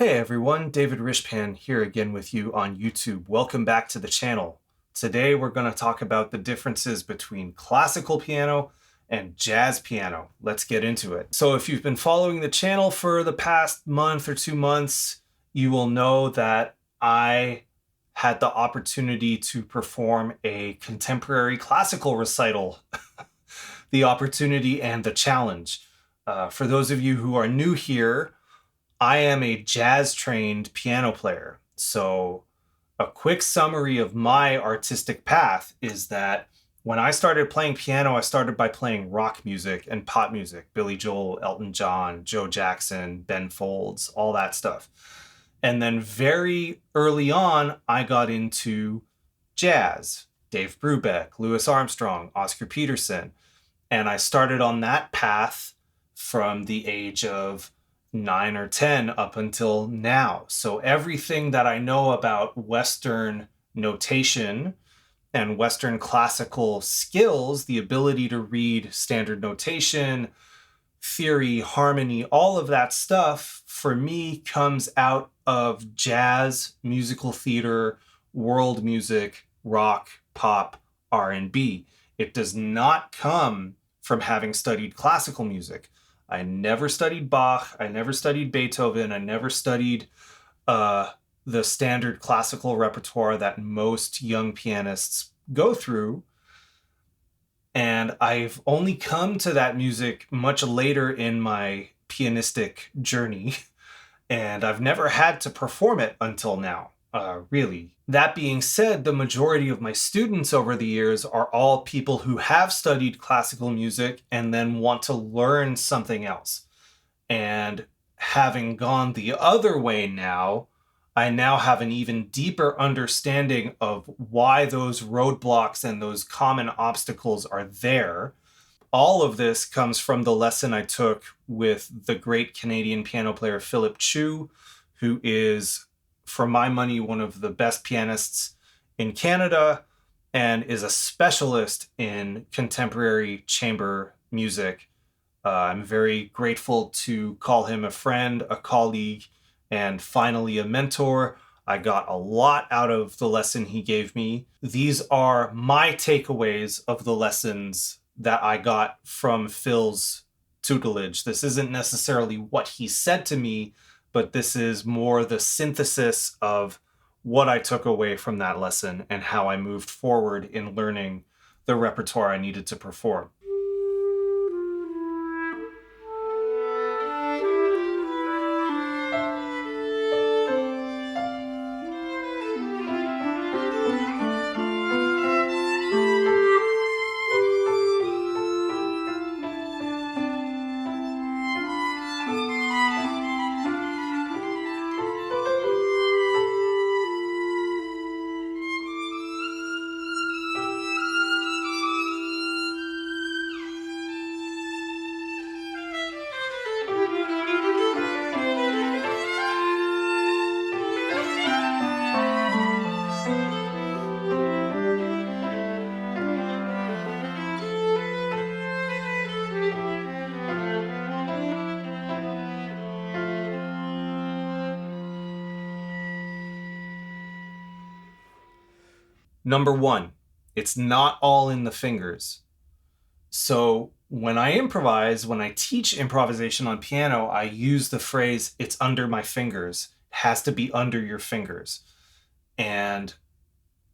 Hey everyone, David Ryshpan here again with you on YouTube. Welcome back to the channel. Today we're going to talk about the differences between classical piano and jazz piano. Let's get into it. So if you've been following the channel for the past month or 2 months, you will know that I had the opportunity to perform a contemporary classical recital. The opportunity and the challenge. For those of you who are new here, I am a jazz-trained piano player. So a quick summary of my artistic path is that when I started playing piano, I started by playing rock music and pop music, Billy Joel, Elton John, Joe Jackson, Ben Folds, all that stuff. And then very early on, I got into jazz, Dave Brubeck, Louis Armstrong, Oscar Peterson. And I started on that path from the age of 9 or 10 up until now. So everything that I know about Western notation and Western classical skills, the ability to read standard notation, theory, harmony, all of that stuff for me comes out of jazz, musical theater, world music, rock, pop, R&B. It does not come from having studied classical music. I never studied Bach, I never studied Beethoven, I never studied the standard classical repertoire that most young pianists go through. And I've only come to that music much later in my pianistic journey, and I've never had to perform it until now, really. That being said, the majority of my students over the years are all people who have studied classical music and then want to learn something else. And having gone the other way now, I now have an even deeper understanding of why those roadblocks and those common obstacles are there. All of this comes from the lesson I took with the great Canadian piano player Philip Chiu, who is, for my money, one of the best pianists in Canada and is a specialist in contemporary chamber music. I'm very grateful to call him a friend, a colleague, and finally a mentor. I got a lot out of the lesson he gave me. These are my takeaways of the lessons that I got from Phil's tutelage. This isn't necessarily what he said to me, but this is more the synthesis of what I took away from that lesson and how I moved forward in learning the repertoire I needed to perform. Number one, it's not all in the fingers. So when I improvise, when I teach improvisation on piano, I use the phrase, it's under my fingers. It has to be under your fingers. And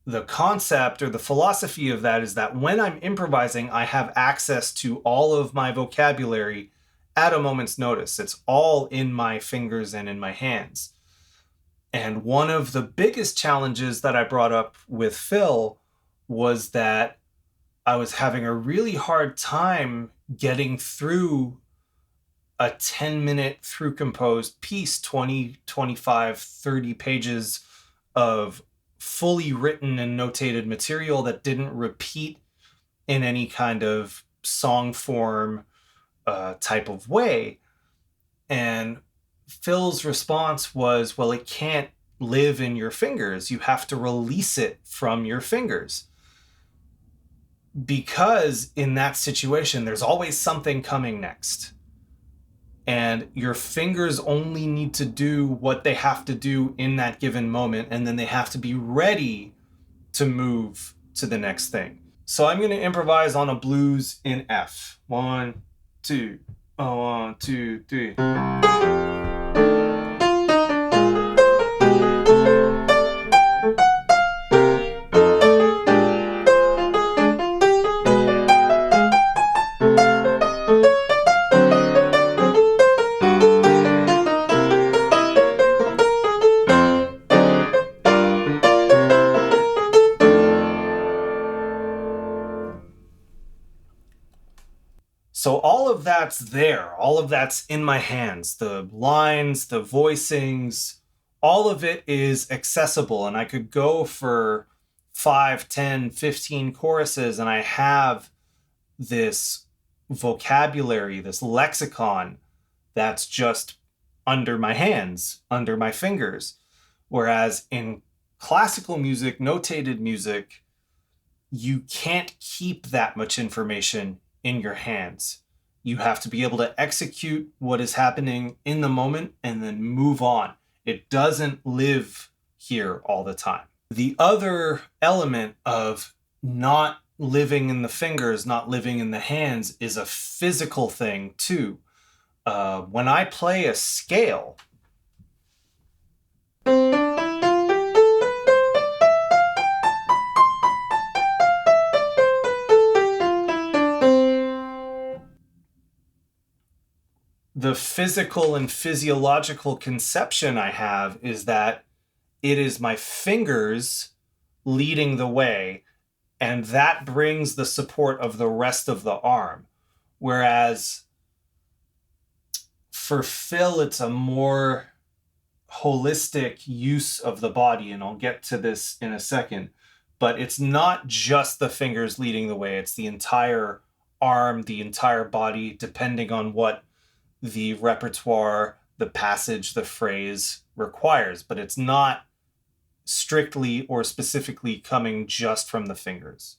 the concept or the philosophy of that is that when I'm improvising, I have access to all of my vocabulary at a moment's notice. It's all in my fingers and in my hands. And one of the biggest challenges that I brought up with Phil was that I was having a really hard time getting through a 10-minute through composed piece, 20, 25, 30 pages of fully written and notated material that didn't repeat in any kind of song form type of way. And Phil's response was, well, it can't live in your fingers. You have to release it from your fingers. Because in that situation, there's always something coming next. And your fingers only need to do what they have to do in that given moment, and then they have to be ready to move to the next thing. So I'm going to improvise on a blues in F. 1, 2, 1, 2, 3. So all of that's there. All of that's in my hands. The lines, the voicings, all of it is accessible. And I could go for 5, 10, 15 choruses, and I have this vocabulary, this lexicon that's just under my hands, under my fingers. Whereas in classical music, notated music, you can't keep that much information in your hands. You have to be able to execute what is happening in the moment and then move on. It doesn't live here all the time. The other element of not living in the fingers, not living in the hands, is a physical thing too. When I play a scale, the physical and physiological conception I have is that it is my fingers leading the way, and that brings the support of the rest of the arm. Whereas for Phil, it's a more holistic use of the body, and I'll get to this in a second. But it's not just the fingers leading the way, it's the entire arm, the entire body, depending on what the repertoire, the passage, the phrase requires. But it's not strictly or specifically coming just from the fingers.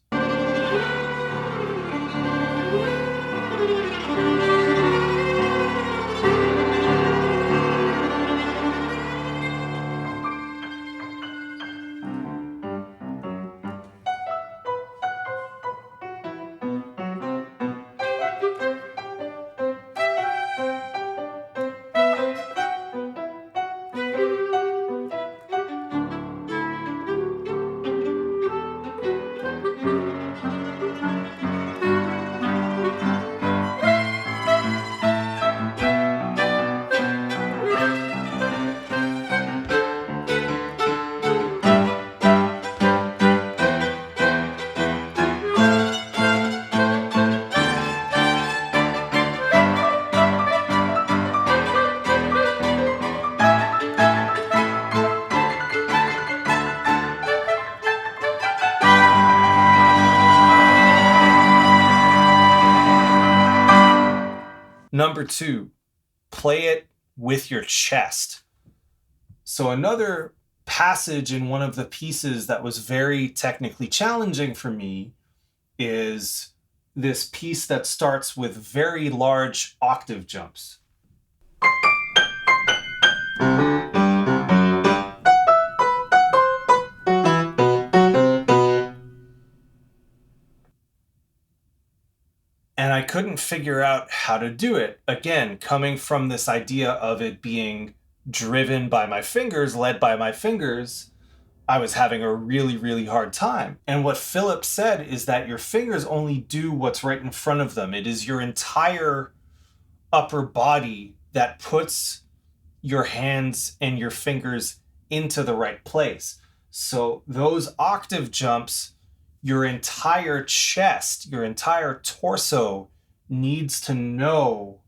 Number 2, play it with your chest. So another passage in one of the pieces that was very technically challenging for me is this piece that starts with very large octave jumps. And I couldn't figure out how to do it. Again, coming from this idea of it being driven by my fingers, led by my fingers, I was having a really, really hard time. And what Philip said is that your fingers only do what's right in front of them. It is your entire upper body that puts your hands and your fingers into the right place. So those octave jumps, your entire chest, your entire torso needs to know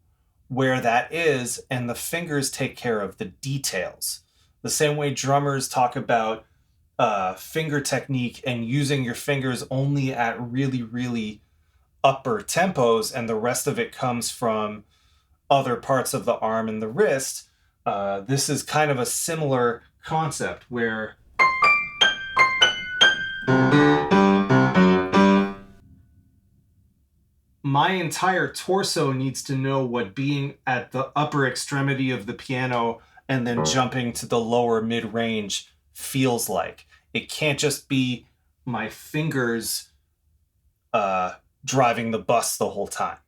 where that is, and the fingers take care of the details. The same way drummers talk about finger technique and using your fingers only at really, really upper tempos, and the rest of it comes from other parts of the arm and the wrist. This is kind of a similar concept where my entire torso needs to know what being at the upper extremity of the piano and then jumping to the lower mid-range feels like. It can't just be my fingers driving the bus the whole time.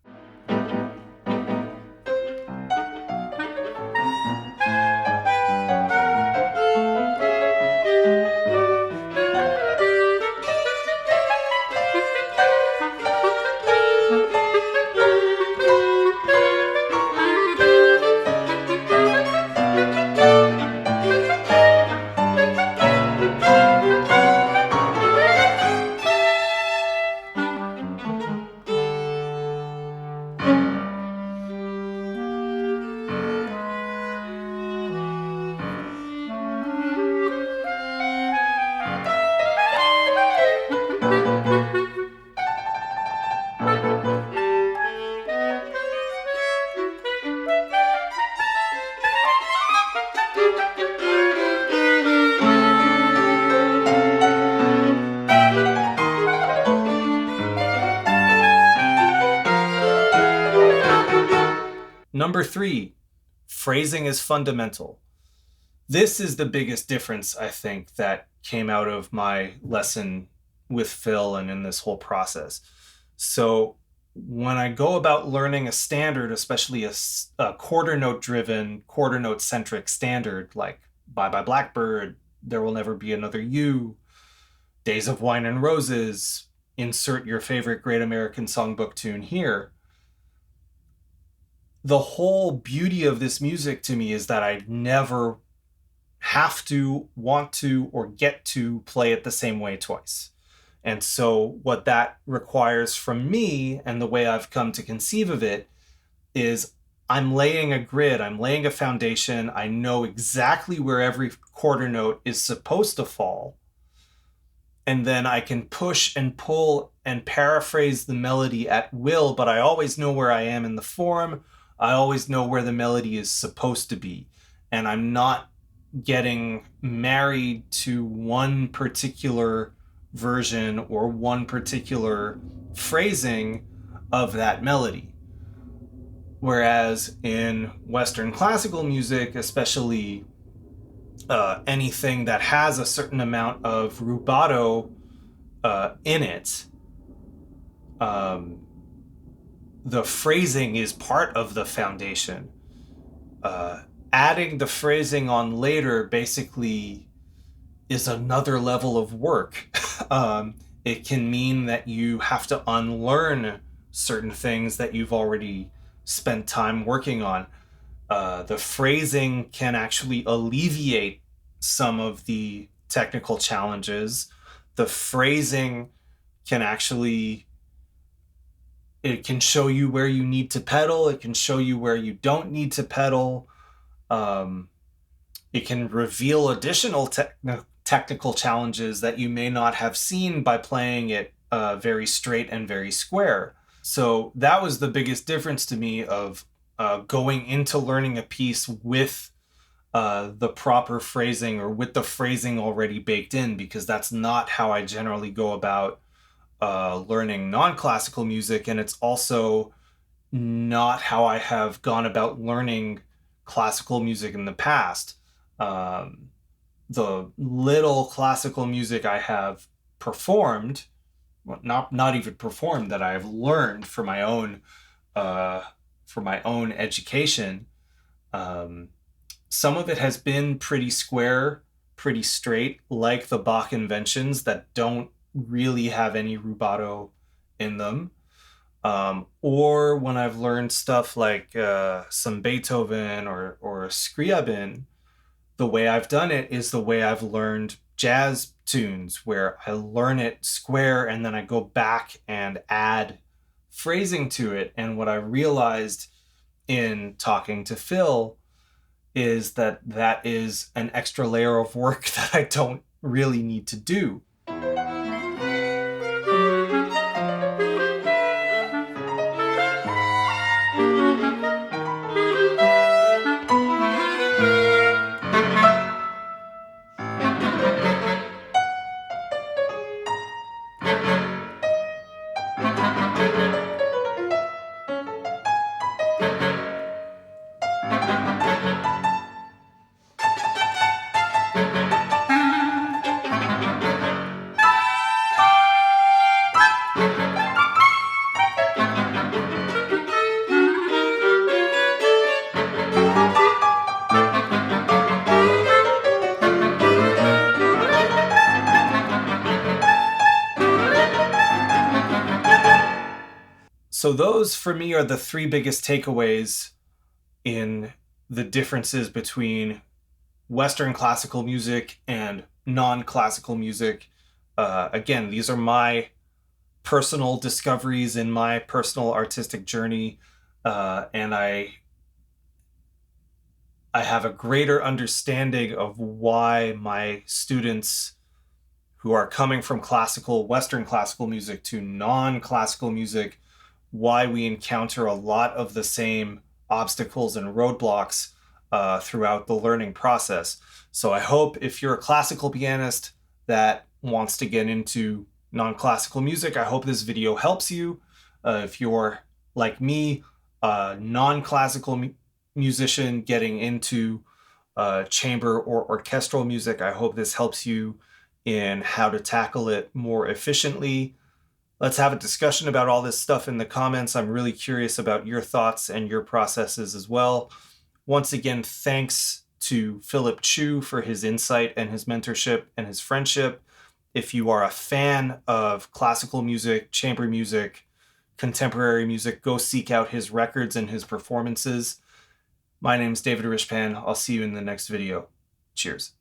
Number 3, phrasing is fundamental. This is the biggest difference, I think, that came out of my lesson with Phil and in this whole process. So when I go about learning a standard, especially a quarter note driven, quarter note centric standard, like Bye Bye Blackbird, There Will Never Be Another You, Days of Wine and Roses, insert your favorite Great American Songbook tune here. The whole beauty of this music to me is that I never have to, want to, or get to play it the same way twice. And so what that requires from me, and the way I've come to conceive of it, is I'm laying a grid, I'm laying a foundation, I know exactly where every quarter note is supposed to fall, and then I can push and pull and paraphrase the melody at will, but I always know where I am in the form, I always know where the melody is supposed to be, and I'm not getting married to one particular version or one particular phrasing of that melody. Whereas in Western classical music, especially anything that has a certain amount of rubato in it, the phrasing is part of the foundation. Adding the phrasing on later basically is another level of work. It can mean that you have to unlearn certain things that you've already spent time working on. The phrasing can actually alleviate some of the technical challenges. The phrasing can actually, it can show you where you need to pedal. It can show you where you don't need to pedal. It can reveal additional technical challenges that you may not have seen by playing it very straight and very square. So that was the biggest difference to me of going into learning a piece with the proper phrasing, or with the phrasing already baked in, because that's not how I generally go about learning non-classical music, and it's also not how I have gone about learning classical music in the past. The little classical music I have performed, well, not even performed, that I have learned for my own education, some of it has been pretty square, pretty straight, like the Bach inventions that don't really have any rubato in them. Or when I've learned stuff like some Beethoven or Scriabin, the way I've done it is the way I've learned jazz tunes, where I learn it square and then I go back and add phrasing to it. And what I realized in talking to Phil is that that is an extra layer of work that I don't really need to do. So those for me are the three biggest takeaways in the differences between Western classical music and non-classical music. Again, these are my personal discoveries in my personal artistic journey, and I have a greater understanding of why my students who are coming from Western classical music to non-classical music, why we encounter a lot of the same obstacles and roadblocks throughout the learning process. So I hope if you're a classical pianist that wants to get into non-classical music, I hope this video helps you. If you're like me, a non-classical musician getting into chamber or orchestral music, I hope this helps you in how to tackle it more efficiently. Let's have a discussion about all this stuff in the comments. I'm really curious about your thoughts and your processes as well. Once again, thanks to Philip Chiu for his insight and his mentorship and his friendship. If you are a fan of classical music, chamber music, contemporary music, go seek out his records and his performances. My name is David Ryshpan. I'll see you in the next video. Cheers.